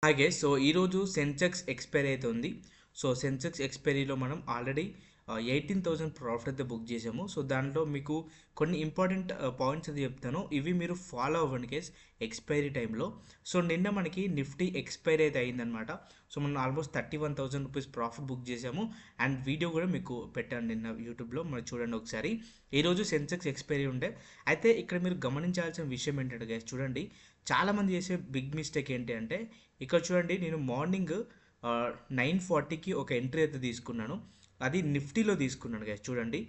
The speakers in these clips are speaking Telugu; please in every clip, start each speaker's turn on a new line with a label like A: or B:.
A: అలాగే ఈరోజు సెన్సెక్స్ ఎక్స్పైరీ అయితే ఉంది. సెన్సెక్స్ ఎక్స్పైరీలో మనం ఆల్రెడీ 18,000 ప్రాఫిట్ అయితే బుక్ చేసాము. దాంట్లో మీకు కొన్ని ఇంపార్టెంట్ పాయింట్స్ అయితే చెప్తాను. ఇవి మీరు ఫాలో అవ్వండి కేస్ ఎక్స్పైరీ టైంలో. నిన్న మనకి నిఫ్టీ ఎక్స్పైరీ అయితే అయిందనమాట. మనం ఆల్మోస్ట్ 31,000 రూపీస్ ప్రాఫిట్ బుక్ చేసాము. అండ్ వీడియో కూడా మీకు పెట్టాను నిన్న యూట్యూబ్లో, మరి చూడండి ఒకసారి. ఈరోజు సెన్సెక్స్ ఎక్స్పైరీ ఉండే. అయితే ఇక్కడ మీరు గమనించాల్సిన విషయం ఏంటంటే గైస్, చూడండి చాలామంది చేసే బిగ్ మిస్టేక్ ఏంటి అంటే, ఇక్కడ చూడండి నేను మార్నింగ్ 9:40కి ఒక ఎంట్రీ అయితే తీసుకున్నాను. అది నిఫ్టీలో తీసుకున్నాను గైస్ చూడండి.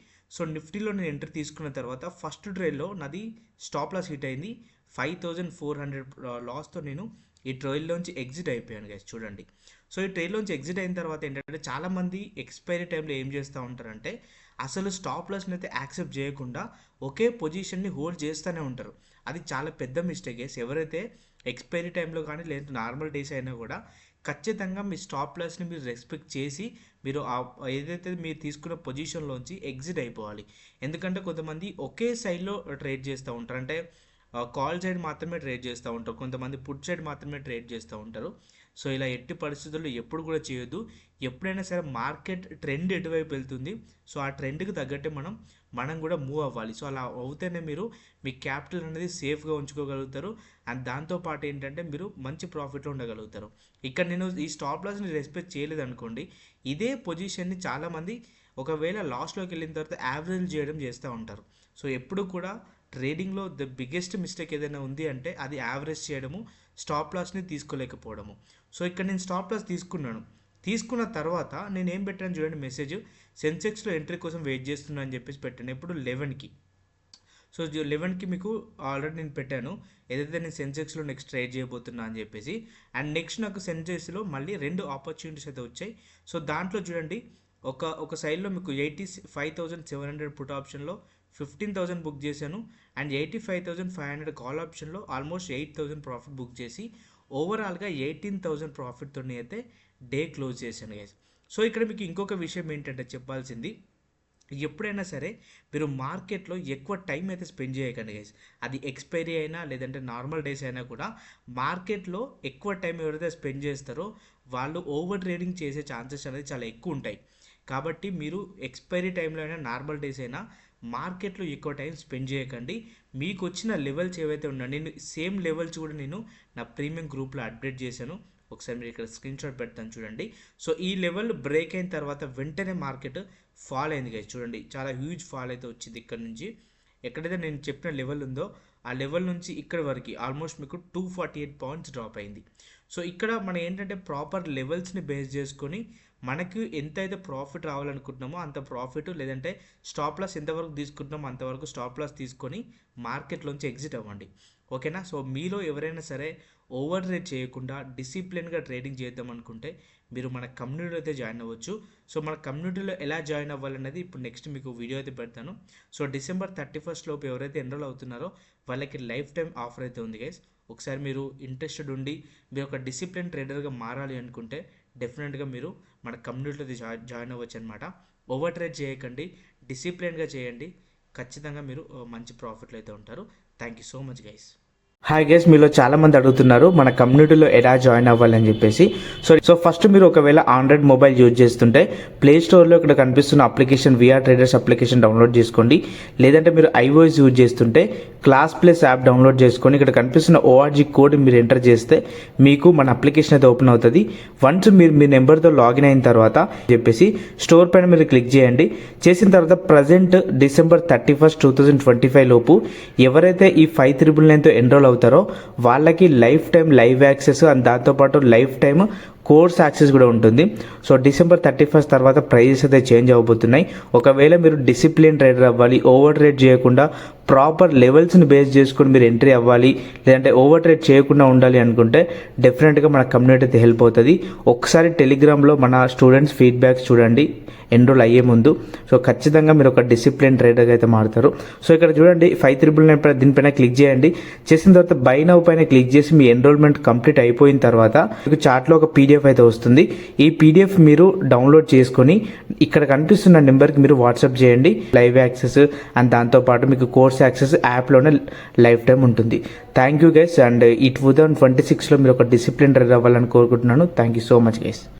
A: నిఫ్టీలో నేను ఎంట్రీ తీసుకున్న తర్వాత ఫస్ట్ ట్రేడ్లో నాది స్టాప్ లాస్ హిట్ అయింది. 5,400 లాస్తో నేను ఈ ట్రైల్లోంచి ఎగ్జిట్ అయిపోయాను గైస్ చూడండి. ఈ ట్రైల్లోంచి ఎగ్జిట్ అయిన తర్వాత ఏంటంటే, చాలామంది ఎక్స్పైరీ టైంలో ఏం చేస్తూ ఉంటారంటే, అసలు స్టాప్ లాస్ని అయితే యాక్సెప్ట్ చేయకుండా ఒకే పొజిషన్ని హోల్డ్ చేస్తూనే ఉంటారు. అది చాలా పెద్ద మిస్టేక్. ఎవరైతే ఎక్స్పైరీ టైంలో కానీ లేదా నార్మల్ డేస్ అయినా కూడా ఖచ్చితంగా మీ స్టాప్ లాస్ని మీరు రెస్పెక్ట్ చేసి మీరు ఏదైతే మీరు తీసుకున్న పొజిషన్లోంచి ఎగ్జిట్ అయిపోవాలి. ఎందుకంటే కొంతమంది ఒకే సైడ్లో ట్రేడ్ చేస్తూ ఉంటారు. అంటే కాల్ సైడ్ మాత్రమే ట్రేడ్ చేస్తూ ఉంటారు, కొంతమంది పుట్ సైడ్ మాత్రమే ట్రేడ్ చేస్తూ ఉంటారు. ఇలా ఎట్టి పరిస్థితుల్లో ఎప్పుడు కూడా చేయొద్దు. ఎప్పుడైనా సరే మార్కెట్ ట్రెండ్ ఎటువైపు వెళ్తుంది, ఆ ట్రెండ్కి తగ్గట్టే మనం కూడా మూవ్ అవ్వాలి. అలా అవుతేనే మీరు మీ క్యాపిటల్ అనేది సేఫ్గా ఉంచుకోగలుగుతారు. అండ్ దాంతోపాటు ఏంటంటే మీరు మంచి ప్రాఫిట్లో ఉండగలుగుతారు. ఇక్కడ నేను ఈ స్టాప్ లాస్ని రెస్పెక్ట్ చేయలేదు అనుకోండి, ఇదే పొజిషన్ని చాలామంది ఒకవేళ లాస్ట్లోకి వెళ్ళిన తర్వాత యావరేజ్ చేయడం చేస్తూ ఉంటారు. ఎప్పుడు కూడా ట్రేడింగ్లో ద బిగ్గెస్ట్ మిస్టేక్ ఏదైనా ఉంది అంటే అది యావరేజ్ చేయడము, స్టాప్ లాస్ని తీసుకోలేకపోవడము. ఇక్కడ నేను స్టాప్ లాస్ తీసుకున్న తర్వాత నేను ఏం పెట్టాను చూడండి, మెసేజ్ సెన్సెక్స్లో ఎంట్రీ కోసం వెయిట్ చేస్తున్నా అని చెప్పేసి పెట్టాను. ఇప్పుడు 11కి. 11కి మీకు ఆల్రెడీ నేను పెట్టాను ఏదైతే నేను సెన్సెక్స్లో నెక్స్ట్ ట్రేడ్ చేయబోతున్నా అని చెప్పేసి. అండ్ నెక్స్ట్ నాకు సెన్సెక్స్లో మళ్ళీ 2 ఆపర్చునిటీస్ అయితే వచ్చాయి. దాంట్లో చూడండి ఒక సైడ్లో మీకు 85,700 పుట్ ఆప్షన్లో 15,000 బుక్ చేశాను. అండ్ 85,500 కాల్ ఆప్షన్లో ఆల్మోస్ట్ 8,000 ప్రాఫిట్ బుక్ చేసి ఓవరాల్గా 18,000 ప్రాఫిట్తో అయితే డే క్లోజ్ చేశాను గైస్. ఇక్కడ మీకు ఇంకొక విషయం ఏంటంటే చెప్పాల్సింది, ఎప్పుడైనా సరే మీరు మార్కెట్లో ఎక్కువ టైం అయితే స్పెండ్ చేయకండి గైస్. అది ఎక్స్పైరీ అయినా లేదంటే నార్మల్ డేస్ అయినా కూడా మార్కెట్లో ఎక్కువ టైం ఎవరైతే స్పెండ్ చేస్తారో వాళ్ళు ఓవర్ ట్రేడింగ్ చేసే ఛాన్సెస్ అనేది చాలా ఎక్కువ ఉంటాయి. కాబట్టి మీరు ఎక్స్పైరీ టైంలో అయినా నార్మల్ డేస్ అయినా మార్కెట్లో ఎక్కువ టైం స్పెండ్ చేయకండి. మీకు వచ్చిన లెవెల్స్ ఏవైతే ఉన్నాయో, నేను సేమ్ లెవెల్స్ కూడా నేను నా ప్రీమియం గ్రూప్లో అప్డేట్ చేశాను. ఒకసారి మీరు ఇక్కడ స్క్రీన్ షాట్ పెడతాను చూడండి. ఈ లెవెల్ బ్రేక్ అయిన తర్వాత వెంటనే మార్కెట్ ఫాల్ అయింది గైస్ చూడండి. చాలా హ్యూజ్ ఫాల్ అయితే వచ్చింది. ఇక్కడ నుంచి ఎక్కడైతే నేను చెప్పిన లెవెల్ ఉందో ఆ లెవెల్ నుంచి ఇక్కడ వరకు ఆల్మోస్ట్ మీకు 248 పాయింట్స్ డ్రాప్ అయింది. ఇక్కడ మనం ఏంటంటే ప్రాపర్ లెవెల్స్ని బేస్ చేసుకొని మనకు ఎంతైతే ప్రాఫిట్ రావాలనుకుంటున్నామో అంత ప్రాఫిట్, లేదంటే స్టాప్ లాస్ ఎంతవరకు తీసుకుంటున్నామో అంతవరకు స్టాప్ లాస్ తీసుకొని మార్కెట్లోంచి ఎగ్జిట్ అవ్వండి. ఓకేనా? మీలో ఎవరైనా సరే ఓవర్ ట్రేడ్ చేయకుండా డిసిప్లిన్గా ట్రేడింగ్ చేద్దాం అనుకుంటే మీరు మన కమ్యూనిటీలో అయితే జాయిన్ అవ్వచ్చు. మన కమ్యూనిటీలో ఎలా జాయిన్ అవ్వాలనేది ఇప్పుడు నెక్స్ట్ మీకు వీడియో అయితే పెడతాను. December 31st లోపు ఎవరైతే ఎన్రోల్ అవుతున్నారో వాళ్ళకి లైఫ్ టైం ఆఫర్ అయితే ఉంది గైస్. ఒకసారి మీరు ఇంట్రెస్టెడ్ ఉండి మీరు ఒక డిసిప్లిన్ ట్రేడర్గా మారాలి అనుకుంటే డెఫినెట్గా మీరు మన కమ్యూనిటీలో జాయిన్ అవ్వచ్చు అనమాట. ఓవర్ ట్రేడ్ చేయకండి, డిసిప్లిన్గా చేయండి. ఖచ్చితంగా మీరు మంచి ప్రాఫిట్లో అయితే ఉంటారు. Thank you so much guys.
B: Hi guys, మీలో చాలా మంది అడుగుతున్నారు మన కమ్యూనిటీలో ఎలా జాయిన్ అవ్వాలని చెప్పేసి. ఫస్ట్ మీరు ఒకవేళ ఆండ్రాయిడ్ మొబైల్ యూజ్ చేస్తుంటే ప్లే స్టోర్లో ఇక్కడ కనిపిస్తున్న application VR traders application download చేసుకోండి. లేదంటే మీరు ఐఓఎస్ యూజ్ చేస్తుంటే క్లాస్ ప్లస్ యాప్ డౌన్లోడ్ చేసుకొని ఇక్కడ కనిపిస్తున్న ఓఆర్జీ కోడ్ మీరు ఎంటర్ చేస్తే మీకు మన అప్లికేషన్ అయితే ఓపెన్ అవుతుంది. వన్స్ మీరు మీ నెంబర్తో లాగిన్ అయిన తర్వాత చెప్పేసి స్టోర్ పైన మీరు క్లిక్ చేయండి. చేసిన తర్వాత ప్రజెంట్ December 31st, 2025 లోపు ఎవరైతే ఈ 5,999తో ఎన్రోల్ అవుతారో వాళ్ళకి life time live access and దాంతోపాటు లైఫ్ టైం కోర్స్ యాక్సెస్ కూడా ఉంటుంది. December 31st తర్వాత ప్రైజెస్ అయితే చేంజ్ అవ్వబోతున్నాయి. ఒకవేళ మీరు డిసిప్లిన్ ట్రేడర్ అవ్వాలి, ఓవర్ ట్రేడ్ చేయకుండా ప్రాపర్ లెవెల్స్ని బేస్ చేసుకుని మీరు ఎంట్రీ అవ్వాలి, లేదంటే ఓవర్ ట్రేడ్ చేయకుండా ఉండాలి అనుకుంటే డెఫినెట్గా మన కమ్యూనిటీ అయితే హెల్ప్ అవుతుంది. ఒకసారి టెలిగ్రామ్లో మన స్టూడెంట్స్ ఫీడ్బ్యాక్స్ చూడండి ఎన్రోల్ అయ్యే ముందు. ఖచ్చితంగా మీరు ఒక డిసిప్లిన్ ట్రేడర్గా అయితే మారుతారు. ఇక్కడ చూడండి 5,999 దీనిపైన క్లిక్ చేయండి. చేసిన తర్వాత బై నౌ పైన క్లిక్ చేసి మీ ఎన్రోల్మెంట్ కంప్లీట్ అయిపోయిన తర్వాత మీకు చార్ట్లో ఒక పీడిఎఫ్ అయితే వస్తుంది. ఈ పీడిఎఫ్ మీరు డౌన్లోడ్ చేసుకొని ఇక్కడ కనిపిస్తున్న నెంబర్కి మీరు వాట్సాప్ చేయండి. లైవ్ యాక్సెస్ అండ్ దాంతోపాటు మీకు కోర్స్ అవర్స్ యాక్సెస్ యాప్లోనే లైఫ్ టైం ఉంటుంది. Thank you guys. అండ్ ఈ 2026లో మీరు ఒక డిసిప్లిన్ అవ్వాలని కోరుకుంటున్నాను. Thank you so much guys.